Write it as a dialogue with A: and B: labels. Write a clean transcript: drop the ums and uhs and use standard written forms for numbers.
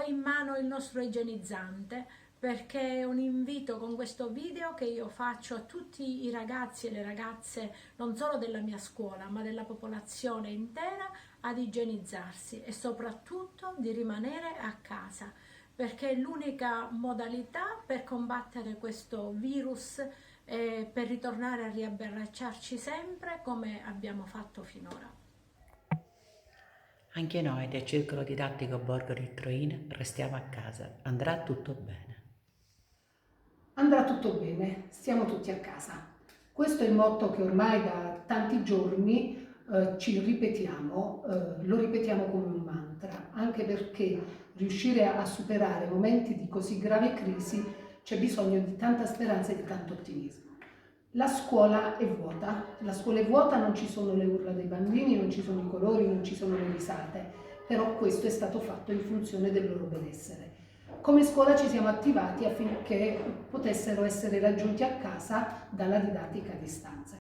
A: in mano il nostro igienizzante, perché è un invito con questo video che io faccio a tutti i ragazzi e le ragazze, non solo della mia scuola, ma della popolazione intera, ad igienizzarsi e soprattutto di rimanere a casa, perché è l'unica modalità per combattere questo virus e per ritornare a riabbracciarci sempre come abbiamo fatto finora.
B: Anche noi del Circolo Didattico Borgo di Troina restiamo a casa. Andrà tutto bene.
C: Andrà tutto bene, stiamo tutti a casa. Questo è il motto che ormai da tanti giorni ci ripetiamo, lo ripetiamo come un mantra, anche perché riuscire a superare momenti di così grave crisi c'è bisogno di tanta speranza e di tanto ottimismo. La scuola è vuota, non ci sono le urla dei bambini, non ci sono i colori, non ci sono le risate, però questo è stato fatto in funzione del loro benessere. Come scuola ci siamo attivati affinché potessero essere raggiunti a casa dalla didattica a distanza.